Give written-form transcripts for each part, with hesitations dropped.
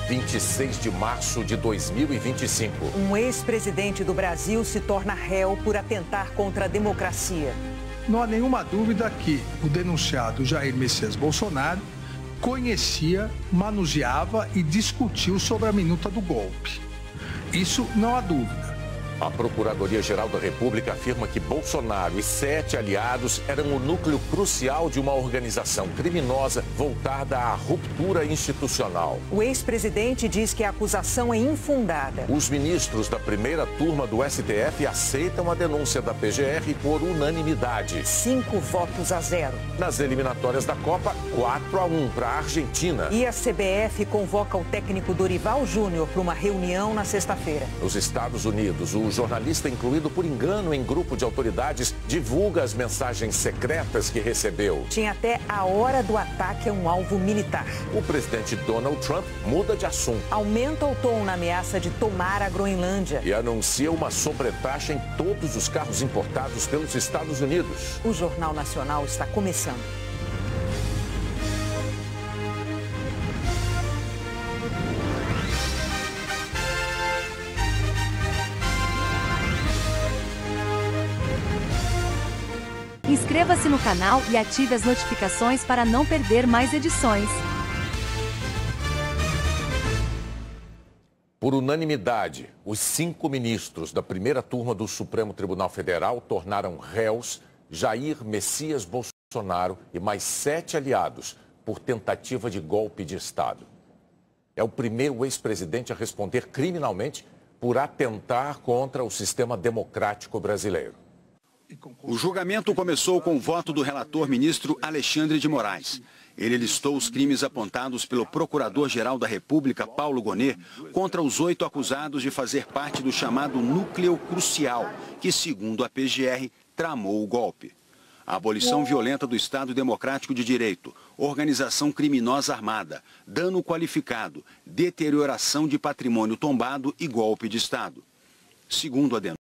26 de março de 2025. Um ex-presidente do Brasil se torna réu por atentar contra a democracia. Não há nenhuma dúvida que o denunciado Jair Messias Bolsonaro conhecia, manuseava e discutiu sobre a minuta do golpe. Isso não há dúvida. A Procuradoria-Geral da República afirma que Bolsonaro e 7 aliados eram o núcleo crucial de uma organização criminosa voltada à ruptura institucional. O ex-presidente diz que a acusação é infundada. Os ministros da primeira turma do STF aceitam a denúncia da PGR por unanimidade. 5 votos a 0. Nas eliminatórias da Copa, 4-1 para a Argentina. E a CBF convoca o técnico Dorival Júnior para uma reunião na sexta-feira. Nos Estados Unidos, o jornalista incluído por engano em grupo de autoridades divulga as mensagens secretas que recebeu. Tinha até a hora do ataque a um alvo militar. O presidente Donald Trump muda de assunto. Aumenta o tom na ameaça de tomar a Groenlândia. E anuncia uma sobretaxa em todos os carros importados pelos Estados Unidos. O Jornal Nacional está começando. Inscreva-se no canal e ative as notificações para não perder mais edições. Por unanimidade, os 5 ministros da primeira turma do Supremo Tribunal Federal tornaram réus Jair Messias Bolsonaro e mais 7 aliados por tentativa de golpe de Estado. É o primeiro ex-presidente a responder criminalmente por atentar contra o sistema democrático brasileiro. O julgamento começou com o voto do relator ministro Alexandre de Moraes. Ele listou os crimes apontados pelo Procurador-Geral da República, Paulo Gonet, contra os 8 acusados de fazer parte do chamado núcleo crucial, que, segundo a PGR, tramou o golpe. A abolição violenta do Estado Democrático de Direito, organização criminosa armada, dano qualificado, deterioração de patrimônio tombado e golpe de Estado. Segundo a denúncia,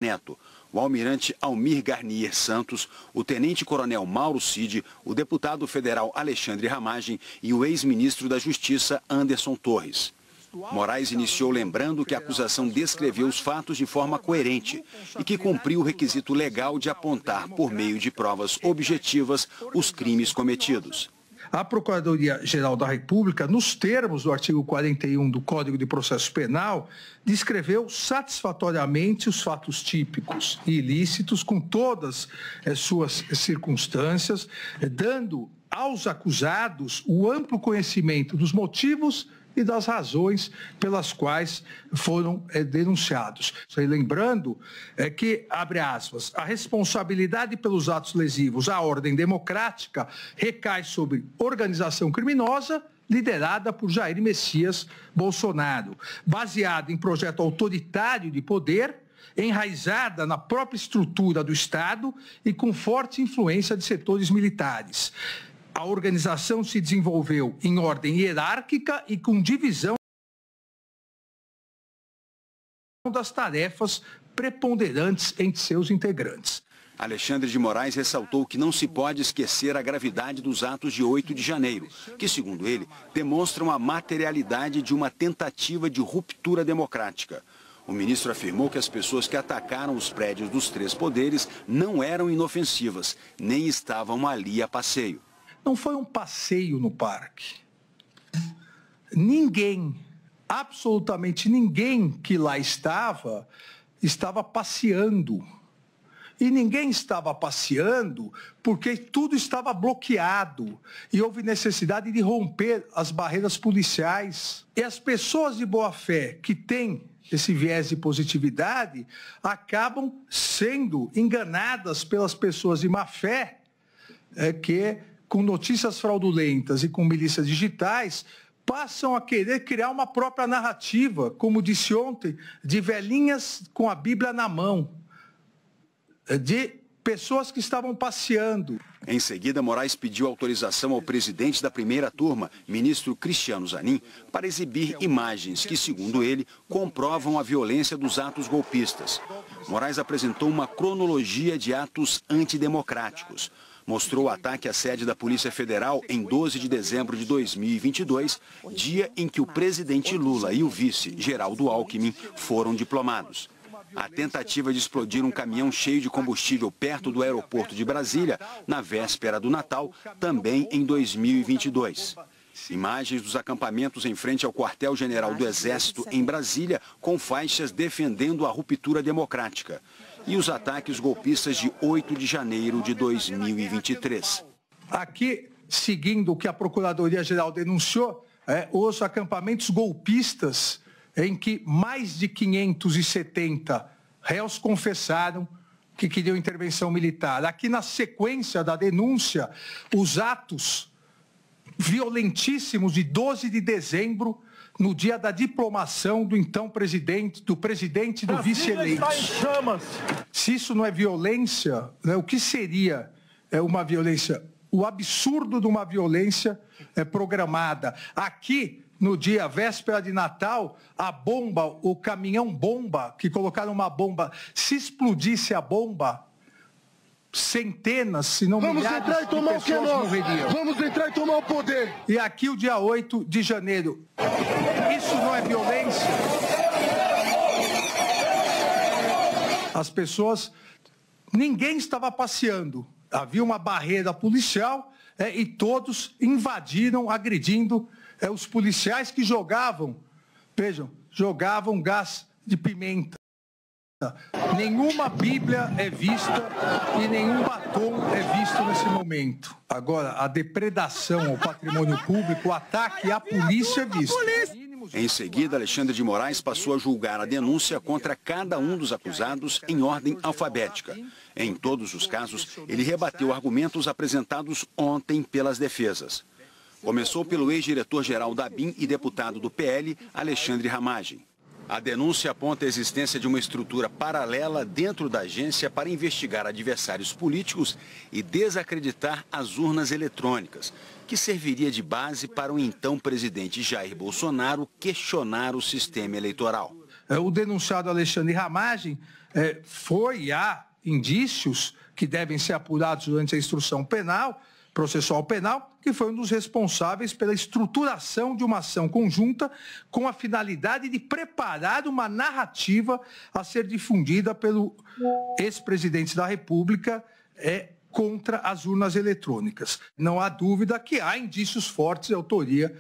Neto, o almirante Almir Garnier Santos, o tenente-coronel Mauro Cid, o deputado federal Alexandre Ramagem e o ex-ministro da Justiça Anderson Torres. Moraes iniciou lembrando que a acusação descreveu os fatos de forma coerente e que cumpriu o requisito legal de apontar, por meio de provas objetivas, os crimes cometidos. A Procuradoria-Geral da República, nos termos do artigo 41 do Código de Processo Penal, descreveu satisfatoriamente os fatos típicos e ilícitos, com todas as suas circunstâncias, dando aos acusados o amplo conhecimento dos motivos e das razões pelas quais foram denunciados. Lembrando que, abre aspas, a responsabilidade pelos atos lesivos à ordem democrática recai sobre organização criminosa liderada por Jair Messias Bolsonaro, baseada em projeto autoritário de poder, enraizada na própria estrutura do Estado e com forte influência de setores militares. A organização se desenvolveu em ordem hierárquica e com divisão das tarefas preponderantes entre seus integrantes. Alexandre de Moraes ressaltou que não se pode esquecer a gravidade dos atos de 8 de janeiro, que, segundo ele, demonstram a materialidade de uma tentativa de ruptura democrática. O ministro afirmou que as pessoas que atacaram os prédios dos 3 poderes não eram inofensivas, nem estavam ali a passeio. Não foi um passeio no parque. Ninguém, absolutamente ninguém que lá estava passeando. E ninguém estava passeando porque tudo estava bloqueado e houve necessidade de romper as barreiras policiais. E as pessoas de boa fé que têm esse viés de positividade acabam sendo enganadas pelas pessoas de má fé que, com notícias fraudulentas e com milícias digitais, passam a querer criar uma própria narrativa, como disse ontem, de velhinhas com a Bíblia na mão, de pessoas que estavam passeando. Em seguida, Moraes pediu autorização ao presidente da primeira turma, ministro Cristiano Zanin, para exibir imagens que, segundo ele, comprovam a violência dos atos golpistas. Moraes apresentou uma cronologia de atos antidemocráticos. Mostrou o ataque à sede da Polícia Federal em 12 de dezembro de 2022, dia em que o presidente Lula e o vice, Geraldo Alckmin, foram diplomados. A tentativa de explodir um caminhão cheio de combustível perto do aeroporto de Brasília, na véspera do Natal, também em 2022. Imagens dos acampamentos em frente ao quartel-general do Exército em Brasília, com faixas defendendo a ruptura democrática. E os ataques golpistas de 8 de janeiro de 2023. Aqui, seguindo o que a Procuradoria-Geral denunciou, os acampamentos golpistas em que mais de 570 réus confessaram que queriam intervenção militar. Aqui, na sequência da denúncia, os atos violentíssimos de 12 de dezembro, no dia da diplomação do então presidente, do presidente e do vice-eleito. Se isso não é violência, né, o que seria uma violência? O absurdo de uma violência programada. Aqui, no dia véspera de Natal, a bomba, o caminhão-bomba, que colocaram uma bomba, se explodisse a bomba, centenas, se não milhares de pessoas morreriam. Vamos entrar e tomar o poder. E aqui o dia 8 de janeiro. Isso não é violência? As pessoas... Ninguém estava passeando. Havia uma barreira policial e todos invadiram, agredindo os policiais que jogavam, vejam, jogavam gás de pimenta. Nenhuma Bíblia é vista e nenhum batom é visto nesse momento. Agora, a depredação ao patrimônio público, o ataque à polícia é visto. Em seguida, Alexandre de Moraes passou a julgar a denúncia contra cada um dos acusados em ordem alfabética. Em todos os casos, ele rebateu argumentos apresentados ontem pelas defesas. Começou pelo ex-diretor-geral da ABIN e deputado do PL, Alexandre Ramagem. A denúncia aponta a existência de uma estrutura paralela dentro da agência para investigar adversários políticos e desacreditar as urnas eletrônicas, que serviria de base para o então presidente Jair Bolsonaro questionar o sistema eleitoral. O denunciado Alexandre Ramagem há indícios que devem ser apurados durante a instrução penal, processual penal, que foi um dos responsáveis pela estruturação de uma ação conjunta com a finalidade de preparar uma narrativa a ser difundida pelo ex-presidente da República contra as urnas eletrônicas. Não há dúvida que há indícios fortes de autoria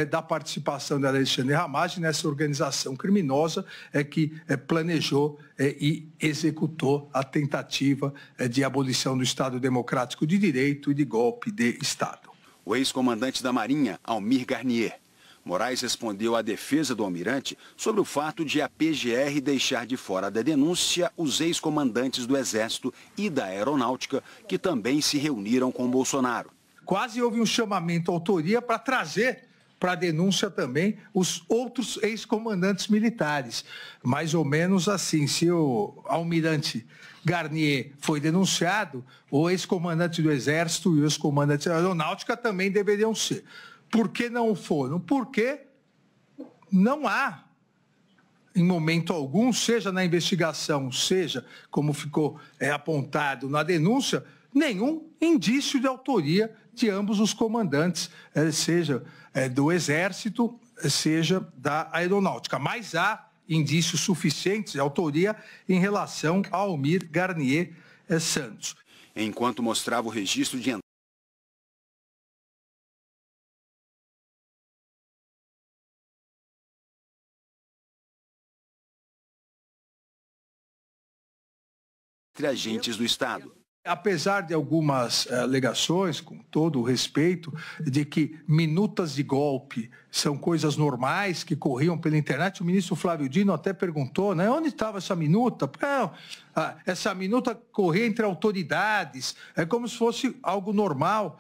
da participação de Alexandre Ramagem nessa organização criminosa que planejou e executou a tentativa de abolição do Estado Democrático de Direito e de golpe de Estado. O ex-comandante da Marinha, Almir Garnier. Moraes respondeu à defesa do almirante sobre o fato de a PGR deixar de fora da denúncia os ex-comandantes do Exército e da Aeronáutica, que também se reuniram com Bolsonaro. Quase houve um chamamento à autoria para trazer para a denúncia também os outros ex-comandantes militares. Mais ou menos assim, se o almirante Garnier foi denunciado, o ex-comandante do Exército e o ex-comandante da Aeronáutica também deveriam ser. Por que não foram? Porque não há, em momento algum, seja na investigação, seja como ficou apontado na denúncia, nenhum indício de autoria de ambos os comandantes, seja do Exército, seja da Aeronáutica. Mas há indícios suficientes de autoria em relação a Almir Garnier Santos. Enquanto mostrava o registro de entre agentes do Estado. Apesar de algumas alegações, com todo o respeito, de que minutas de golpe são coisas normais que corriam pela internet, o ministro Flávio Dino até perguntou, né, onde estava essa minuta? Não, essa minuta corria entre autoridades, é como se fosse algo normal,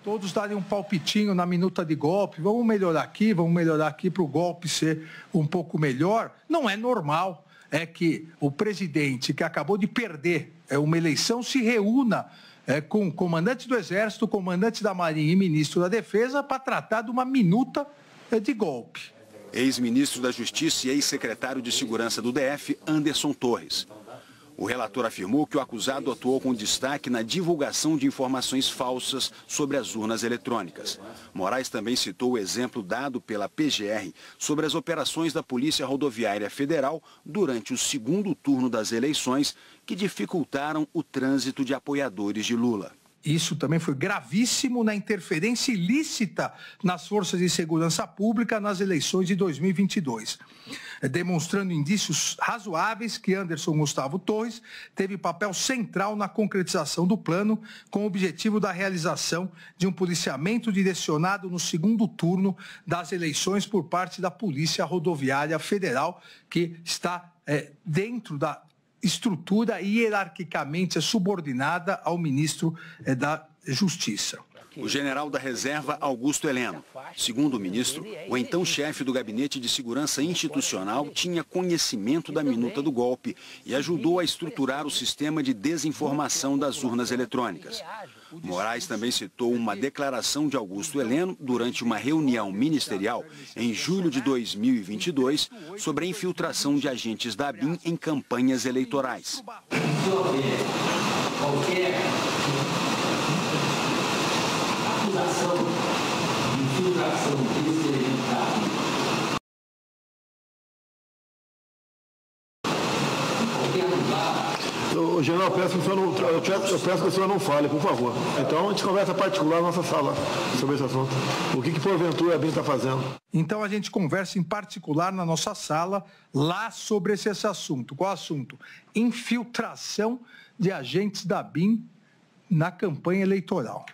todos darem um palpitinho na minuta de golpe, vamos melhorar aqui para o golpe ser um pouco melhor. Não é normal. É que o presidente, que acabou de perder uma eleição, se reúna com o comandante do Exército, o comandante da Marinha e ministro da Defesa para tratar de uma minuta de golpe. ex-ministro da Justiça e ex-secretário de Segurança do DF, Anderson Torres. O relator afirmou que o acusado atuou com destaque na divulgação de informações falsas sobre as urnas eletrônicas. Moraes também citou o exemplo dado pela PGR sobre as operações da Polícia Rodoviária Federal durante o segundo turno das eleições, que dificultaram o trânsito de apoiadores de Lula. Isso também foi gravíssimo na interferência ilícita nas forças de segurança pública nas eleições de 2022, demonstrando indícios razoáveis que Anderson Gustavo Torres teve papel central na concretização do plano, com o objetivo da realização de um policiamento direcionado no segundo turno das eleições por parte da Polícia Rodoviária Federal, que está dentro da estrutura hierarquicamente subordinada ao ministro da Justiça. O general da reserva Augusto Heleno. Segundo o ministro, o então chefe do Gabinete de Segurança Institucional tinha conhecimento da minuta do golpe e ajudou a estruturar o sistema de desinformação das urnas eletrônicas. Moraes também citou uma declaração de Augusto Heleno durante uma reunião ministerial em julho de 2022 sobre a infiltração de agentes da ABIN em campanhas eleitorais. Qualquer acusação de infiltração deselementar em qualquer lugar. General, eu peço que o senhor não fale, por favor. Então, a gente conversa particular na nossa sala sobre esse assunto. O que porventura a ABIN está fazendo? Então, a gente conversa em particular na nossa sala lá sobre esse assunto. Qual assunto? Infiltração de agentes da ABIN na campanha eleitoral.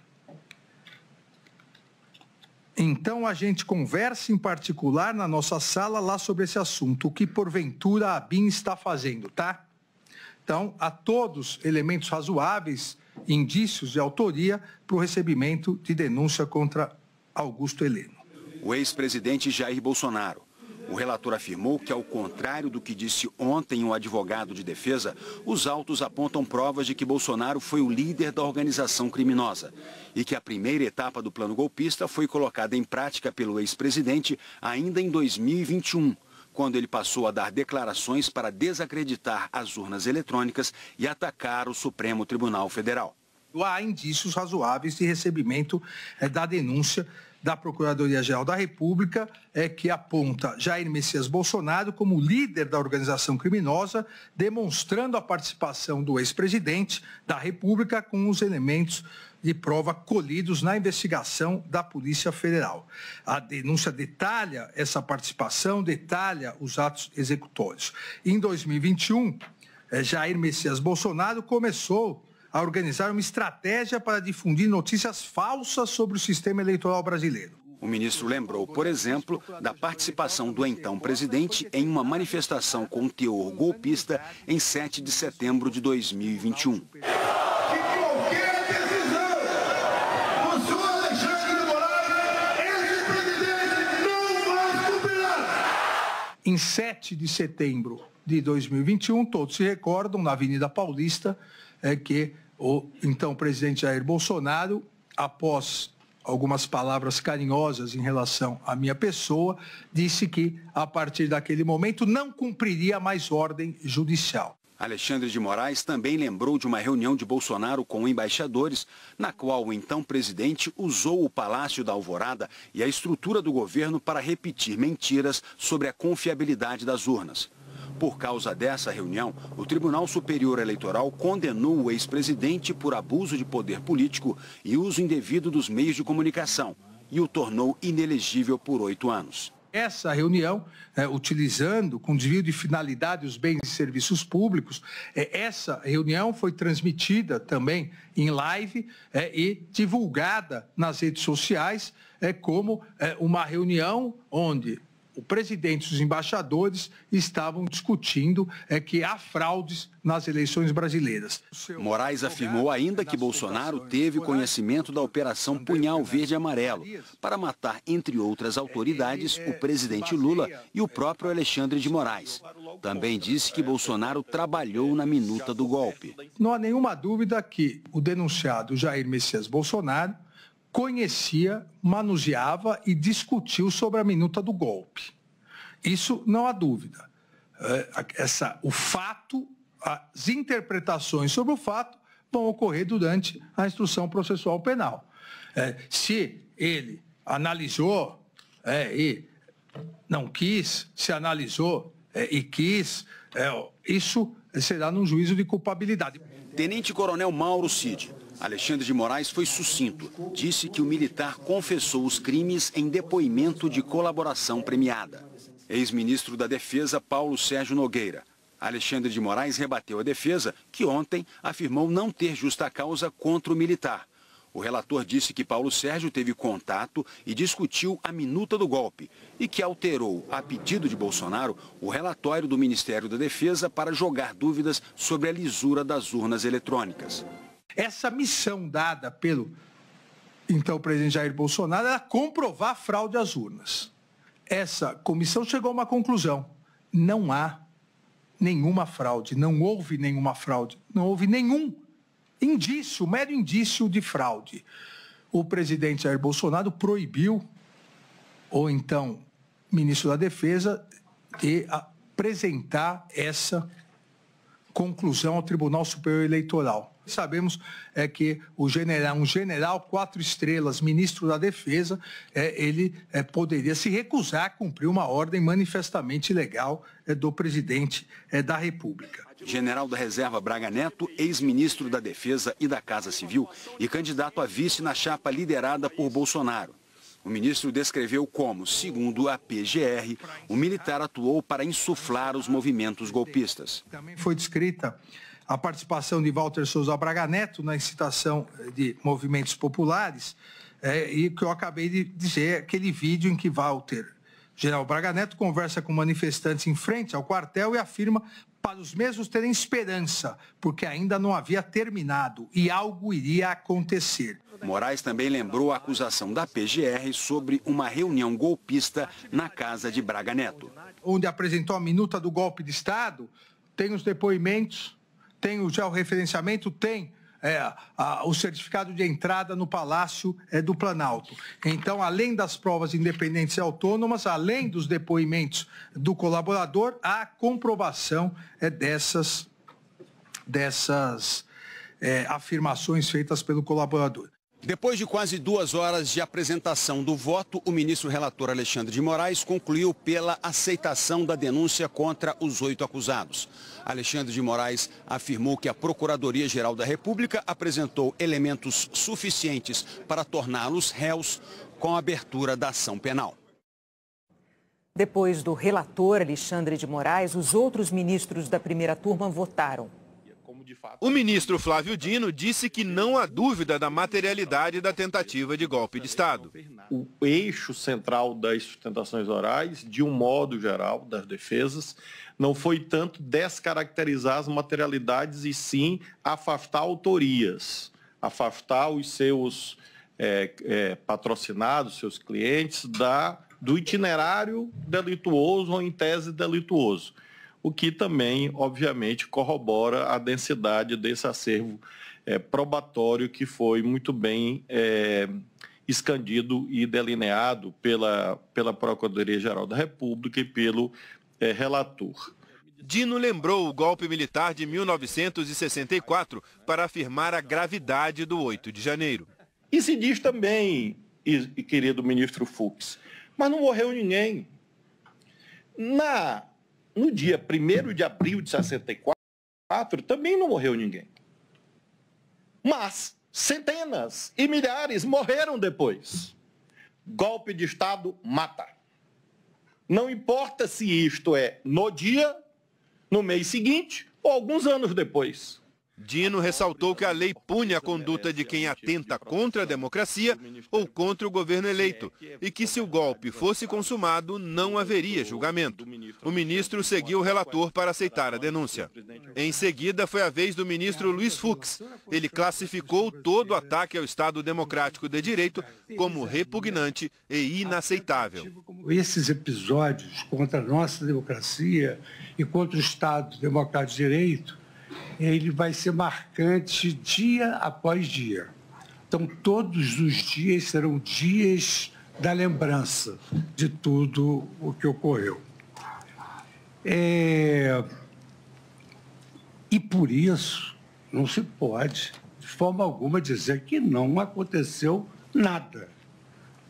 Então, a gente conversa em particular na nossa sala lá sobre esse assunto. O que porventura a ABIN está fazendo, tá? Então, há todos elementos razoáveis, indícios de autoria para o recebimento de denúncia contra Augusto Heleno. O ex-presidente Jair Bolsonaro. O relator afirmou que, ao contrário do que disse ontem o advogado de defesa, os autos apontam provas de que Bolsonaro foi o líder da organização criminosa e que a primeira etapa do plano golpista foi colocada em prática pelo ex-presidente ainda em 2021. Quando ele passou a dar declarações para desacreditar as urnas eletrônicas e atacar o Supremo Tribunal Federal. Há indícios razoáveis de recebimento da denúncia da Procuradoria-Geral da República, que aponta Jair Messias Bolsonaro como líder da organização criminosa, demonstrando a participação do ex-presidente da República com os elementos de prova colhidos na investigação da Polícia Federal. A denúncia detalha essa participação, detalha os atos executórios. Em 2021, Jair Messias Bolsonaro começou a organizar uma estratégia para difundir notícias falsas sobre o sistema eleitoral brasileiro. O ministro lembrou, por exemplo, da participação do então presidente em uma manifestação com teor golpista em 7 de setembro de 2021. Em 7 de setembro de 2021, todos se recordam, na Avenida Paulista, que o então presidente Jair Bolsonaro, após algumas palavras carinhosas em relação à minha pessoa, disse que, a partir daquele momento, não cumpriria mais ordem judicial. Alexandre de Moraes também lembrou de uma reunião de Bolsonaro com embaixadores, na qual o então presidente usou o Palácio da Alvorada e a estrutura do governo para repetir mentiras sobre a confiabilidade das urnas. Por causa dessa reunião, o Tribunal Superior Eleitoral condenou o ex-presidente por abuso de poder político e uso indevido dos meios de comunicação e o tornou inelegível por 8 anos. Essa reunião, utilizando com desvio de finalidade os bens e serviços públicos, essa reunião foi transmitida também em live e divulgada nas redes sociais como uma reunião onde o presidente e os embaixadores estavam discutindo que há fraudes nas eleições brasileiras. Moraes afirmou ainda que Bolsonaro teve conhecimento da Operação Punhal Verde e Amarelo para matar, entre outras autoridades, o presidente Lula e o próprio Alexandre de Moraes. Também disse que Bolsonaro trabalhou na minuta do golpe. Não há nenhuma dúvida que o denunciado Jair Messias Bolsonaro conhecia, manuseava e discutiu sobre a minuta do golpe. Isso não há dúvida. O fato, as interpretações sobre o fato vão ocorrer durante a instrução processual penal. Se ele analisou e não quis, se analisou e quis, isso será num juízo de culpabilidade. Tenente-Coronel Mauro Cid. Alexandre de Moraes foi sucinto. Disse que o militar confessou os crimes em depoimento de colaboração premiada. Ex-ministro da Defesa, Paulo Sérgio Nogueira. Alexandre de Moraes rebateu a defesa, que ontem afirmou não ter justa causa contra o militar. O relator disse que Paulo Sérgio teve contato e discutiu a minuta do golpe e que alterou, a pedido de Bolsonaro, o relatório do Ministério da Defesa para jogar dúvidas sobre a lisura das urnas eletrônicas. Essa missão dada pelo, então, presidente Jair Bolsonaro era comprovar a fraude às urnas. Essa comissão chegou a uma conclusão. Não há nenhuma fraude, não houve nenhuma fraude, não houve nenhum indício, mero indício de fraude. O presidente Jair Bolsonaro proibiu, ou então, ministro da Defesa, de apresentar essa conclusão ao Tribunal Superior Eleitoral. Sabemos que um general 4 estrelas, ministro da Defesa, ele poderia se recusar a cumprir uma ordem manifestamente ilegal do presidente da República. General da Reserva Braga Neto, ex-ministro da Defesa e da Casa Civil e candidato a vice na chapa liderada por Bolsonaro. O ministro descreveu como, segundo a PGR, o militar atuou para insuflar os movimentos golpistas. Também foi descrita a participação de Walter Souza Braga Neto na incitação de movimentos populares, e que eu acabei de dizer, aquele vídeo em que Walter, general Braga Neto, conversa com manifestantes em frente ao quartel e afirma para os mesmos terem esperança, porque ainda não havia terminado e algo iria acontecer. Moraes também lembrou a acusação da PGR sobre uma reunião golpista na casa de Braga Neto. Onde apresentou a minuta do golpe de Estado, tem os depoimentos, tem já o referenciamento, tem o certificado de entrada no Palácio do Planalto. Então, além das provas independentes e autônomas, além dos depoimentos do colaborador, há comprovação dessas afirmações feitas pelo colaborador. Depois de quase 2 horas de apresentação do voto, o ministro relator Alexandre de Moraes concluiu pela aceitação da denúncia contra os 8 acusados. Alexandre de Moraes afirmou que a Procuradoria-Geral da República apresentou elementos suficientes para torná-los réus com a abertura da ação penal. Depois do relator Alexandre de Moraes, os outros ministros da primeira turma votaram. O ministro Flávio Dino disse que não há dúvida da materialidade da tentativa de golpe de Estado. O eixo central das sustentações orais, de um modo geral, das defesas, não foi tanto descaracterizar as materialidades e sim afastar autorias, afastar os seus patrocinados, seus clientes, do itinerário delituoso ou em tese delituoso. O que também, obviamente, corrobora a densidade desse acervo probatório que foi muito bem escandido e delineado pela Procuradoria-Geral da República e pelo relator. Dino lembrou o golpe militar de 1964 para afirmar a gravidade do 8 de janeiro. E se diz também, querido ministro Fux, mas não morreu ninguém. No dia 1º de abril de 64, também não morreu ninguém. Mas centenas e milhares morreram depois. Golpe de Estado mata. Não importa se isto é no dia, no mês seguinte ou alguns anos depois. Dino ressaltou que a lei pune a conduta de quem atenta contra a democracia ou contra o governo eleito e que, se o golpe fosse consumado, não haveria julgamento. O ministro seguiu o relator para aceitar a denúncia. Em seguida, foi a vez do ministro Luiz Fux. Ele classificou todo o ataque ao Estado Democrático de Direito como repugnante e inaceitável. Esses episódios contra a nossa democracia e contra o Estado Democrático de Direito, ele vai ser marcante dia após dia. Então, todos os dias serão dias da lembrança de tudo o que ocorreu. E por isso não se pode, de forma alguma, dizer que não aconteceu nada.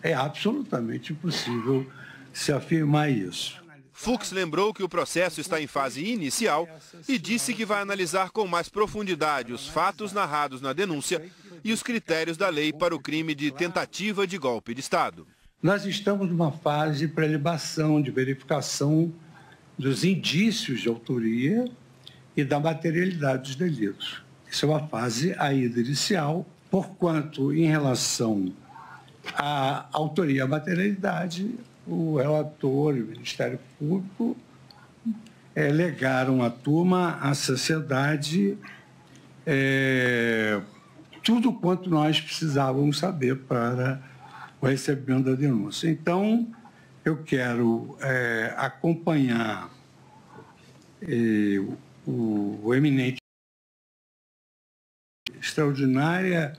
É absolutamente impossível se afirmar isso. Fux lembrou que o processo está em fase inicial e disse que vai analisar com mais profundidade os fatos narrados na denúncia e os critérios da lei para o crime de tentativa de golpe de Estado. Nós estamos numa fase de prelibação, de verificação dos indícios de autoria e da materialidade dos delitos. Isso é uma fase ainda inicial, porquanto, em relação à autoria e à materialidade, o relator e o Ministério Público legaram à turma, à sociedade, tudo quanto nós precisávamos saber para o recebimento da denúncia. Então, eu quero acompanhar o eminente extraordinária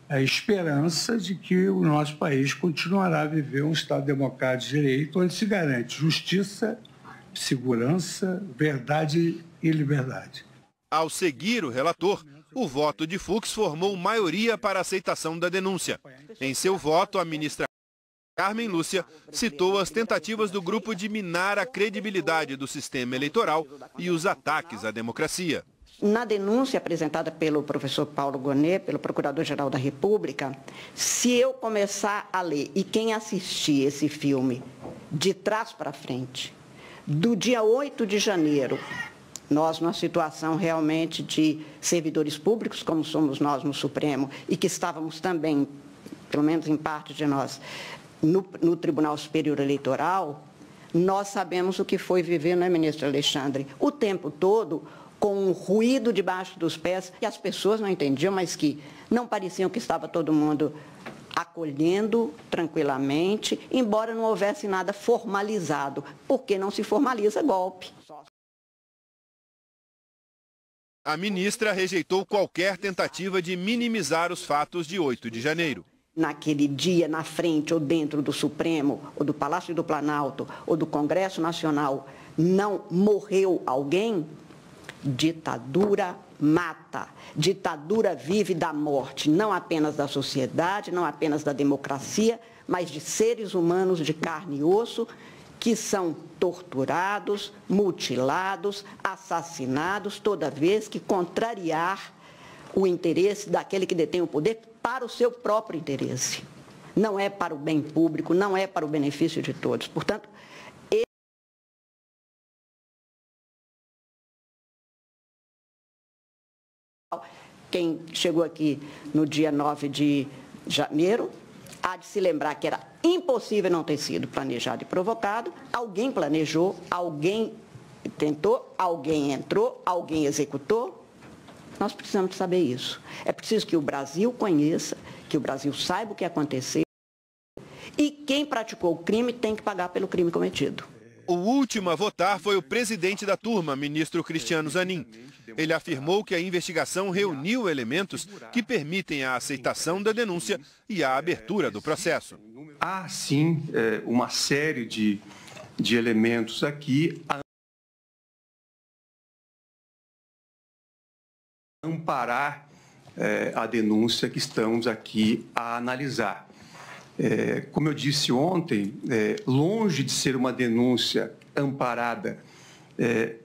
a esperança de que o nosso país continuará a viver um Estado democrático de direito, onde se garante justiça, segurança, verdade e liberdade. Ao seguir o relator, o voto de Fux formou maioria para a aceitação da denúncia. Em seu voto, a ministra Carmen Lúcia citou as tentativas do grupo de minar a credibilidade do sistema eleitoral e os ataques à democracia. Na denúncia apresentada pelo professor Paulo Gonet, pelo Procurador-Geral da República, se eu começar a ler, e quem assistir esse filme de trás para frente, do dia 8 de janeiro, nós numa situação realmente de servidores públicos, como somos nós no Supremo, e que estávamos também, pelo menos em parte de nós, no Tribunal Superior Eleitoral, nós sabemos o que foi viver, não é, ministro Alexandre? O tempo todo, com um ruído debaixo dos pés, que as pessoas não entendiam, mas que não pareciam que estava todo mundo acolhendo tranquilamente, embora não houvesse nada formalizado, porque não se formaliza golpe. A ministra rejeitou qualquer tentativa de minimizar os fatos de 8 de janeiro. Naquele dia, na frente ou dentro do Supremo, ou do Palácio do Planalto, ou do Congresso Nacional, não morreu alguém? Ditadura mata. Ditadura vive da morte, não apenas da sociedade, não apenas da democracia, mas de seres humanos de carne e osso que são torturados, mutilados, assassinados toda vez que contrariar o interesse daquele que detém o poder para o seu próprio interesse. Não é para o bem público, não é para o benefício de todos. Portanto, quem chegou aqui no dia 9 de janeiro há de se lembrar que era impossível não ter sido planejado e provocado. Alguém planejou, alguém tentou, alguém entrou, alguém executou. Nós precisamos saber isso. É preciso que o Brasil conheça, que o Brasil saiba o que aconteceu. E quem praticou o crime tem que pagar pelo crime cometido. O último a votar foi o presidente da turma, ministro Cristiano Zanin. Ele afirmou que a investigação reuniu elementos que permitem a aceitação da denúncia e a abertura do processo. Há, sim, uma série de elementos aqui a amparar a denúncia que estamos aqui a analisar. Como eu disse ontem, longe de ser uma denúncia amparada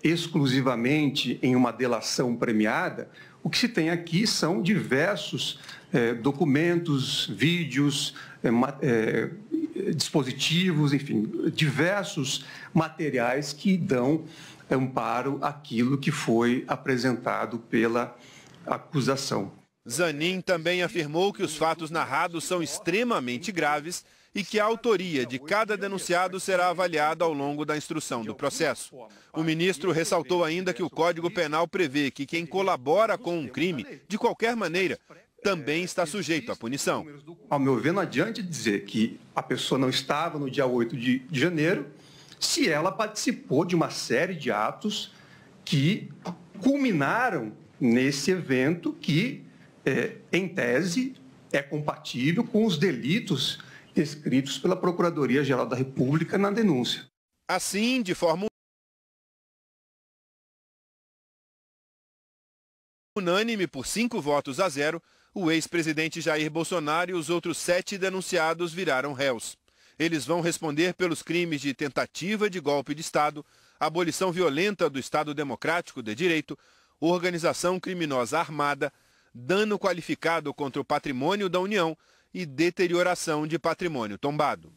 exclusivamente em uma delação premiada, o que se tem aqui são diversos documentos, vídeos, dispositivos, enfim, diversos materiais que dão amparo àquilo que foi apresentado pela acusação. Zanin também afirmou que os fatos narrados são extremamente graves e que a autoria de cada denunciado será avaliada ao longo da instrução do processo. O ministro ressaltou ainda que o Código Penal prevê que quem colabora com um crime, de qualquer maneira, também está sujeito à punição. Ao meu ver, não adianta dizer que a pessoa não estava no dia 8 de janeiro se ela participou de uma série de atos que culminaram nesse evento que, em tese, é compatível com os delitos descritos pela Procuradoria-Geral da República na denúncia. Assim, de forma unânime por 5-0, o ex-presidente Jair Bolsonaro e os outros 7 denunciados viraram réus. Eles vão responder pelos crimes de tentativa de golpe de Estado, abolição violenta do Estado Democrático de Direito, organização criminosa armada, dano qualificado contra o patrimônio da União e deterioração de patrimônio tombado.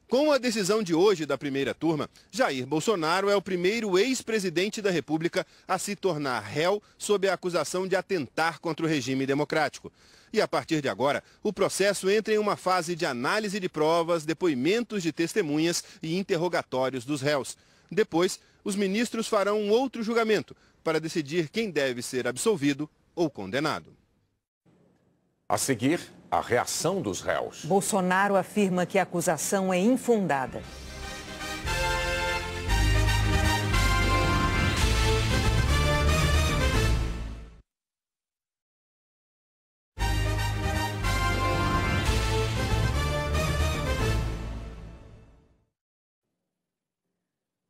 Com a decisão de hoje da primeira turma, Jair Bolsonaro é o primeiro ex-presidente da República a se tornar réu sob a acusação de atentar contra o regime democrático. E a partir de agora, o processo entra em uma fase de análise de provas, depoimentos de testemunhas e interrogatórios dos réus. Depois, os ministros farão um outro julgamento para decidir quem deve ser absolvido ou condenado. A seguir, a reação dos réus. Bolsonaro afirma que a acusação é infundada.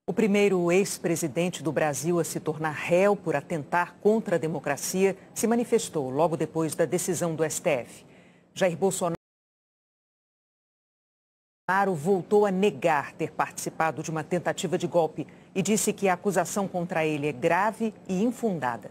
O primeiro ex-presidente do Brasil a se tornar réu por atentar contra a democracia se manifestou logo depois da decisão do STF. Jair Bolsonaro voltou a negar ter participado de uma tentativa de golpe e disse que a acusação contra ele é grave e infundada.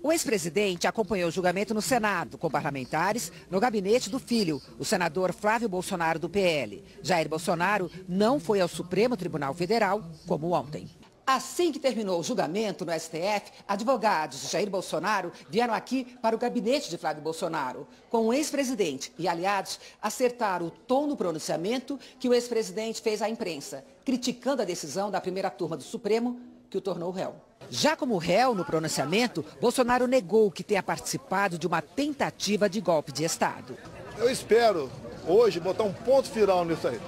O ex-presidente acompanhou o julgamento no Senado, com parlamentares, no gabinete do filho, o senador Flávio Bolsonaro, do PL. Jair Bolsonaro não foi ao Supremo Tribunal Federal, como ontem. Assim que terminou o julgamento no STF, advogados de Jair Bolsonaro vieram aqui para o gabinete de Flávio Bolsonaro. Com o ex-presidente e aliados, acertaram o tom no pronunciamento que o ex-presidente fez à imprensa, criticando a decisão da primeira turma do Supremo, que o tornou réu. Já como réu no pronunciamento, Bolsonaro negou que tenha participado de uma tentativa de golpe de Estado. Eu espero hoje botar um ponto final nisso aí.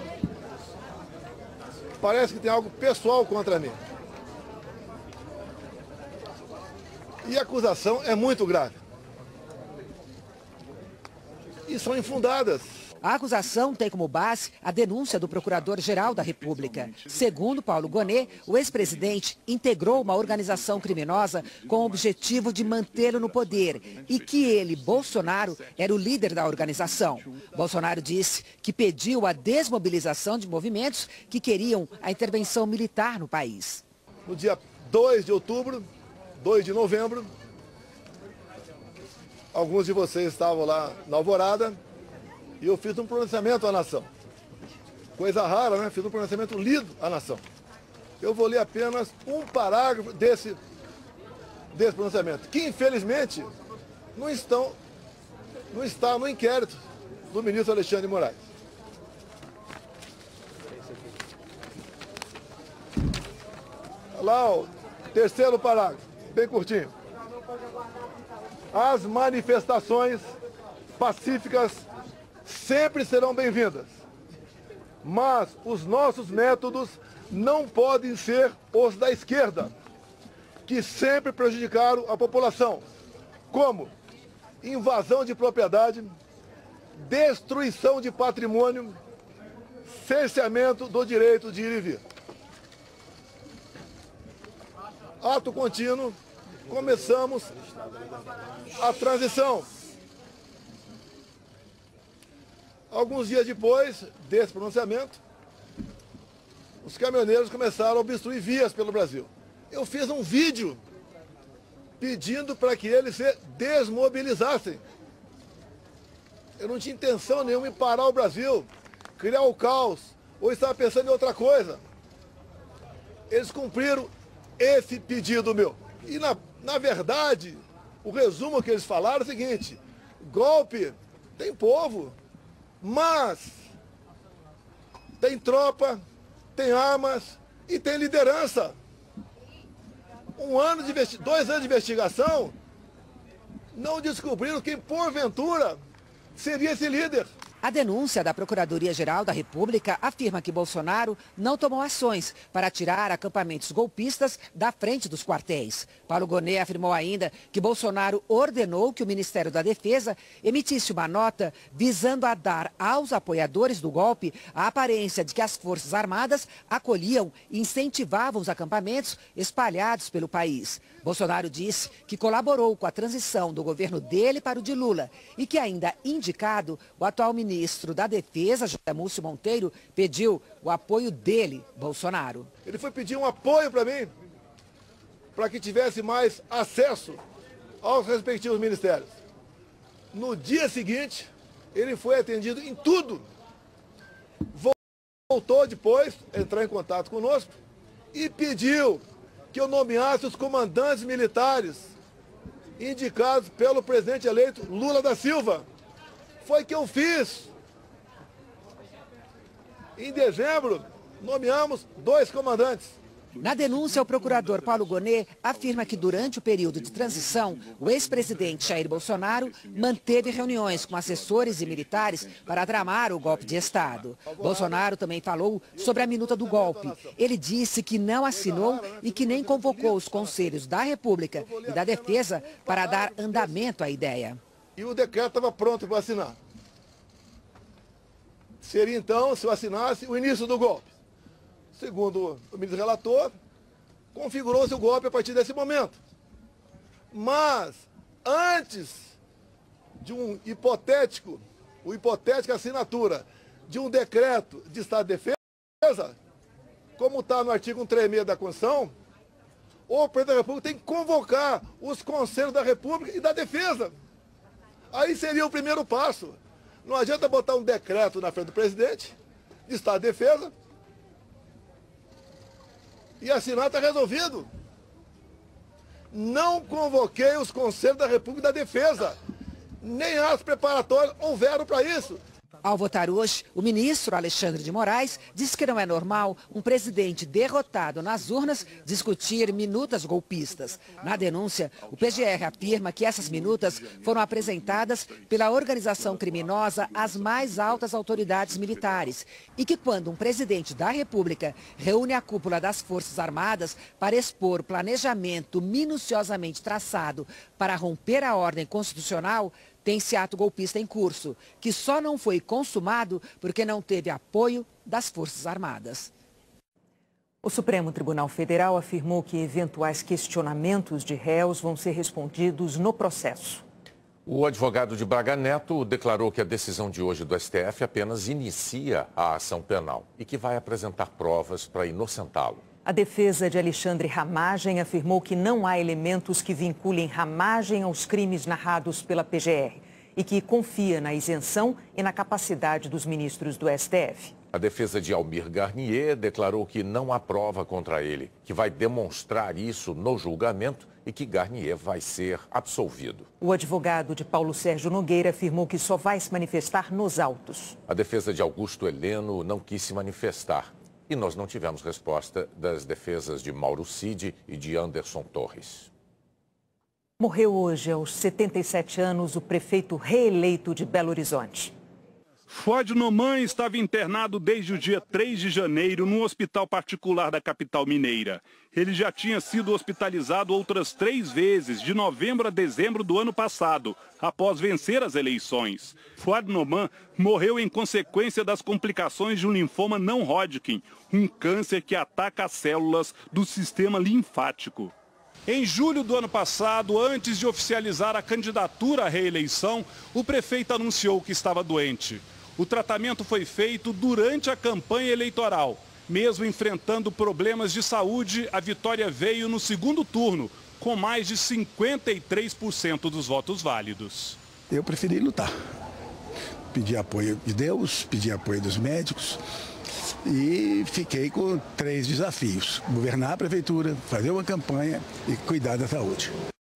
Parece que tem algo pessoal contra mim. E a acusação é muito grave. E são infundadas. A acusação tem como base a denúncia do Procurador-Geral da República. Segundo Paulo Gonet, o ex-presidente integrou uma organização criminosa com o objetivo de mantê-lo no poder e que ele, Bolsonaro, era o líder da organização. Bolsonaro disse que pediu a desmobilização de movimentos que queriam a intervenção militar no país. No dia 2 de outubro, 2 de novembro, alguns de vocês estavam lá na Alvorada, e eu fiz um pronunciamento à nação. Coisa rara, né? Fiz um pronunciamento lido à nação. Eu vou ler apenas um parágrafo desse pronunciamento, que infelizmente não está no inquérito do ministro Alexandre de Moraes. Lá, o terceiro parágrafo, bem curtinho. As manifestações pacíficas sempre serão bem-vindas, mas os nossos métodos não podem ser os da esquerda, que sempre prejudicaram a população, como invasão de propriedade, destruição de patrimônio, cerceamento do direito de ir e vir. Ato contínuo, começamos a transição. Alguns dias depois desse pronunciamento, os caminhoneiros começaram a obstruir vias pelo Brasil. Eu fiz um vídeo pedindo para que eles se desmobilizassem. Eu não tinha intenção nenhuma em parar o Brasil, criar o caos, ou estava pensando em outra coisa. Eles cumpriram esse pedido meu. E, na verdade, o resumo que eles falaram é o seguinte: golpe tem povo, mas tem tropa, tem armas e tem liderança. 2 anos de investigação não descobriram quem, porventura, seria esse líder. A denúncia da Procuradoria-Geral da República afirma que Bolsonaro não tomou ações para tirar acampamentos golpistas da frente dos quartéis. Paulo Gonet afirmou ainda que Bolsonaro ordenou que o Ministério da Defesa emitisse uma nota visando a dar aos apoiadores do golpe a aparência de que as Forças Armadas acolhiam e incentivavam os acampamentos espalhados pelo país. Bolsonaro disse que colaborou com a transição do governo dele para o de Lula e que, ainda indicado, o atual ministro da Defesa, José Múcio Monteiro, pediu o apoio dele, Bolsonaro. Ele foi pedir um apoio para mim, para que tivesse mais acesso aos respectivos ministérios. No dia seguinte, ele foi atendido em tudo. Voltou depois a entrar em contato conosco e pediu que eu nomeasse os comandantes militares indicados pelo presidente eleito Lula da Silva. Foi que eu fiz. Em dezembro, nomeamos 2 comandantes. Na denúncia, o procurador Paulo Gonet afirma que durante o período de transição, o ex-presidente Jair Bolsonaro manteve reuniões com assessores e militares para tramar o golpe de Estado. Bolsonaro também falou sobre a minuta do golpe. Ele disse que não assinou e que nem convocou os conselhos da República e da Defesa para dar andamento à ideia. E o decreto estava pronto para assinar. Seria então, se eu assinasse, o início do golpe. Segundo o ministro relator, configurou-se o golpe a partir desse momento. Mas, antes de hipotética assinatura de um decreto de estado de defesa, como está no artigo 136 da Constituição, o presidente da República tem que convocar os conselhos da República e da Defesa. Aí seria o primeiro passo. Não adianta botar um decreto na frente do presidente de estado de defesa e assinar, está resolvido. Não convoquei os conselhos da República e da Defesa. Nem as preparatórias houveram para isso. Ao votar hoje, o ministro Alexandre de Moraes disse que não é normal um presidente derrotado nas urnas discutir minutas golpistas. Na denúncia, o PGR afirma que essas minutas foram apresentadas pela organização criminosa às mais altas autoridades militares e que quando um presidente da República reúne a cúpula das Forças Armadas para expor planejamento minuciosamente traçado para romper a ordem constitucional, tem-se ato golpista em curso, que só não foi consumado porque não teve apoio das Forças Armadas. O Supremo Tribunal Federal afirmou que eventuais questionamentos de réus vão ser respondidos no processo. O advogado de Braga Neto declarou que a decisão de hoje do STF apenas inicia a ação penal e que vai apresentar provas para inocentá-lo. A defesa de Alexandre Ramagem afirmou que não há elementos que vinculem Ramagem aos crimes narrados pela PGR e que confia na isenção e na capacidade dos ministros do STF. A defesa de Almir Garnier declarou que não há prova contra ele, que vai demonstrar isso no julgamento e que Garnier vai ser absolvido. O advogado de Paulo Sérgio Nogueira afirmou que só vai se manifestar nos autos. A defesa de Augusto Heleno não quis se manifestar. E nós não tivemos resposta das defesas de Mauro Cid e de Anderson Torres. Morreu hoje, aos 77 anos, o prefeito reeleito de Belo Horizonte. Fuad Noman estava internado desde o dia 3 de janeiro num hospital particular da capital mineira. Ele já tinha sido hospitalizado outras 3 vezes, de novembro a dezembro do ano passado, após vencer as eleições. Fuad Noman morreu em consequência das complicações de um linfoma não Hodgkin, um câncer que ataca as células do sistema linfático. Em julho do ano passado, antes de oficializar a candidatura à reeleição, o prefeito anunciou que estava doente. O tratamento foi feito durante a campanha eleitoral. Mesmo enfrentando problemas de saúde, a vitória veio no segundo turno, com mais de 53% dos votos válidos. Eu preferi lutar. Pedi apoio de Deus, pedi apoio dos médicos e fiquei com 3 desafios: governar a prefeitura, fazer uma campanha e cuidar da saúde.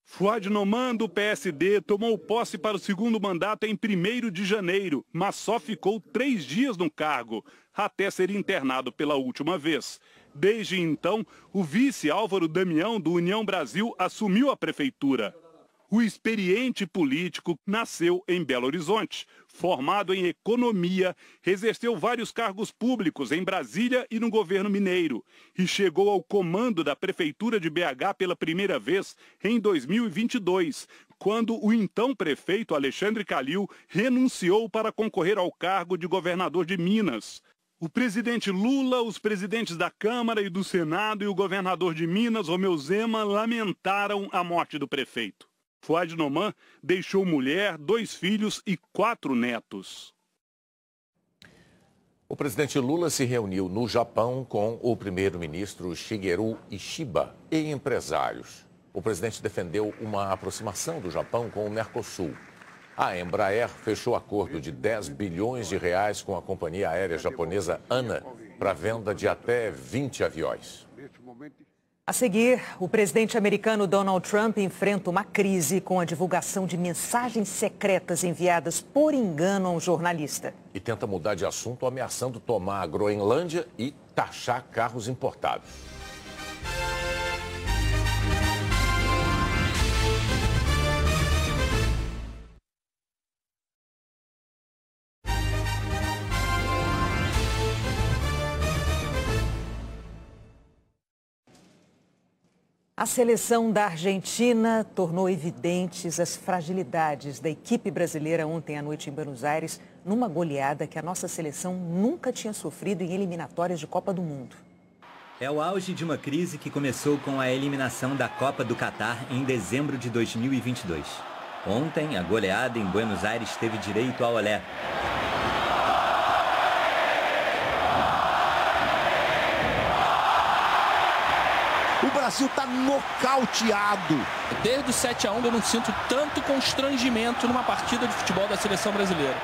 Fuad Noman, do PSD, tomou posse para o segundo mandato em 1º de janeiro, mas só ficou 3 dias no cargo, até ser internado pela última vez. Desde então, o vice Álvaro Damião, do União Brasil, assumiu a prefeitura. O experiente político nasceu em Belo Horizonte. Formado em economia, exerceu vários cargos públicos em Brasília e no governo mineiro. E chegou ao comando da Prefeitura de BH pela primeira vez em 2022, quando o então prefeito Alexandre Calil renunciou para concorrer ao cargo de governador de Minas. O presidente Lula, os presidentes da Câmara e do Senado e o governador de Minas, Romeu Zema, lamentaram a morte do prefeito. Fuad Noman deixou mulher, 2 filhos e 4 netos. O presidente Lula se reuniu no Japão com o primeiro-ministro Shigeru Ishiba e empresários. O presidente defendeu uma aproximação do Japão com o Mercosul. A Embraer fechou acordo de 10 bilhões de reais com a companhia aérea japonesa ANA para venda de até 20 aviões. A seguir, o presidente americano Donald Trump enfrenta uma crise com a divulgação de mensagens secretas enviadas por engano a um jornalista. E tenta mudar de assunto, ameaçando tomar a Groenlândia e taxar carros importados. A seleção da Argentina tornou evidentes as fragilidades da equipe brasileira ontem à noite em Buenos Aires, numa goleada que a nossa seleção nunca tinha sofrido em eliminatórias de Copa do Mundo. É o auge de uma crise que começou com a eliminação da Copa do Catar em dezembro de 2022. Ontem, a goleada em Buenos Aires teve direito ao olé. O Brasil está nocauteado. Desde o 7-1 eu não sinto tanto constrangimento numa partida de futebol da seleção brasileira.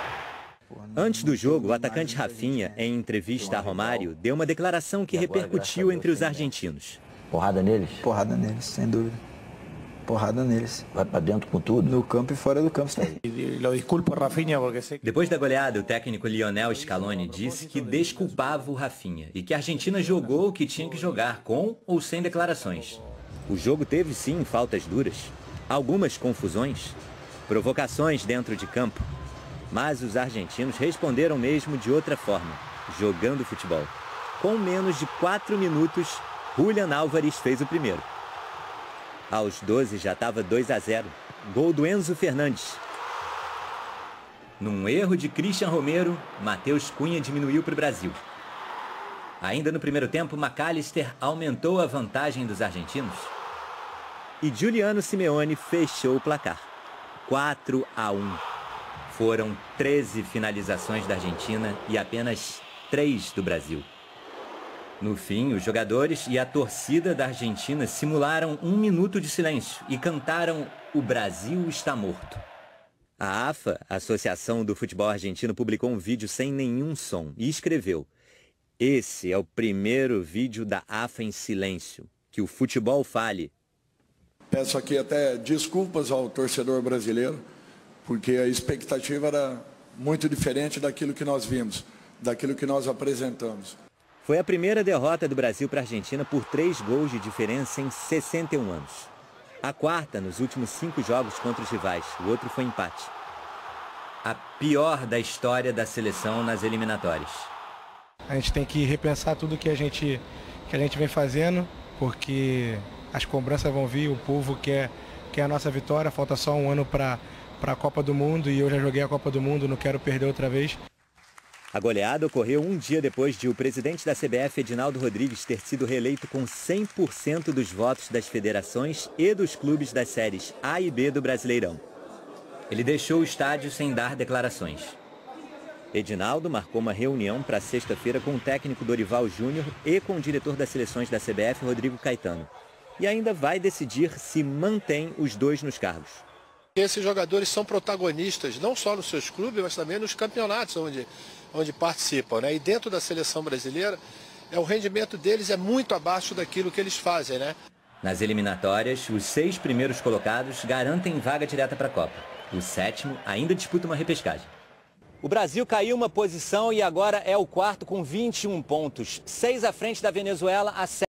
Antes do jogo, o atacante Rafinha, em entrevista a Romário, deu uma declaração que repercutiu entre os argentinos. Porrada neles? Porrada neles, sem dúvida. Porrada neles. Vai pra dentro com tudo? No campo e fora do campo. Depois da goleada, o técnico Lionel Scaloni disse que desculpava o Rafinha e que a Argentina jogou o que tinha que jogar, com ou sem declarações. O jogo teve sim faltas duras, algumas confusões, provocações dentro de campo, mas os argentinos responderam mesmo de outra forma, jogando futebol. Com menos de 4 minutos, Julián Álvares fez o primeiro. Aos 12 já estava 2-0. Gol do Enzo Fernandes. Num erro de Christian Romero, Matheus Cunha diminuiu para o Brasil. Ainda no primeiro tempo, McAllister aumentou a vantagem dos argentinos. E Giuliano Simeone fechou o placar. 4-1. Foram 13 finalizações da Argentina e apenas 3 do Brasil. No fim, os jogadores e a torcida da Argentina simularam 1 minuto de silêncio e cantaram "O Brasil está morto". A AFA, Associação do Futebol Argentino, publicou um vídeo sem nenhum som e escreveu: "Esse é o primeiro vídeo da AFA em silêncio. Que o futebol fale". Peço aqui até desculpas ao torcedor brasileiro, porque a expectativa era muito diferente daquilo que nós vimos, daquilo que nós apresentamos. Foi a primeira derrota do Brasil para a Argentina por 3 gols de diferença em 61 anos. A quarta nos últimos 5 jogos contra os rivais. O outro foi empate. A pior da história da seleção nas eliminatórias. A gente tem que repensar tudo que a gente vem fazendo, porque as cobranças vão vir, o povo quer a nossa vitória. Falta só um ano para a Copa do Mundo e eu já joguei a Copa do Mundo, não quero perder outra vez. A goleada ocorreu um dia depois de o presidente da CBF, Edinaldo Rodrigues, ter sido reeleito com 100% dos votos das federações e dos clubes das séries A e B do Brasileirão. Ele deixou o estádio sem dar declarações. Edinaldo marcou uma reunião para sexta-feira com o técnico Dorival Júnior e com o diretor das seleções da CBF, Rodrigo Caetano. E ainda vai decidir se mantém os dois nos cargos. Esses jogadores são protagonistas, não só nos seus clubes, mas também nos campeonatos onde participam, né? E dentro da seleção brasileira, o rendimento deles é muito abaixo daquilo que eles fazem, né? Nas eliminatórias, os 6 primeiros colocados garantem vaga direta para a Copa. O 7º ainda disputa uma repescagem. O Brasil caiu uma posição e agora é o 4º com 21 pontos. 6 à frente da Venezuela, a 7.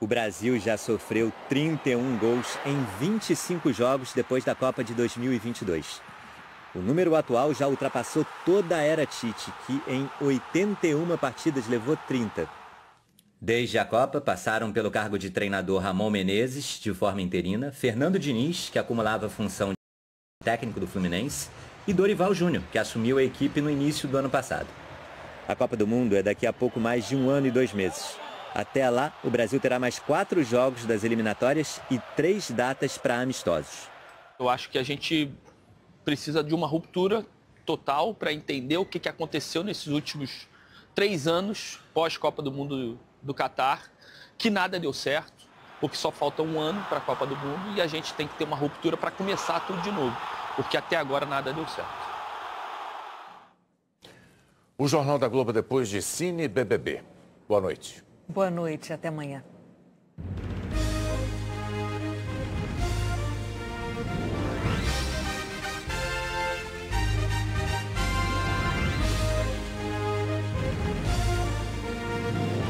O Brasil já sofreu 31 gols em 25 jogos depois da Copa de 2022. O número atual já ultrapassou toda a era Tite, que em 81 partidas levou 30. Desde a Copa, passaram pelo cargo de treinador Ramon Menezes, de forma interina, Fernando Diniz, que acumulava a função de técnico do Fluminense, e Dorival Júnior, que assumiu a equipe no início do ano passado. A Copa do Mundo é daqui a pouco mais de 1 ano e 2 meses. Até lá, o Brasil terá mais 4 jogos das eliminatórias e 3 datas para amistosos. Eu acho que a gente precisa de uma ruptura total para entender o que aconteceu nesses últimos 3 anos pós-Copa do Mundo do Catar, que nada deu certo, porque só falta 1 ano para a Copa do Mundo e a gente tem que ter uma ruptura para começar tudo de novo, porque até agora nada deu certo. O Jornal da Globo depois de Cine BBB. Boa noite. Boa noite, até amanhã.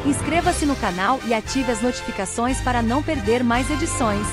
Inscreva-se no canal e ative as notificações para não perder mais edições.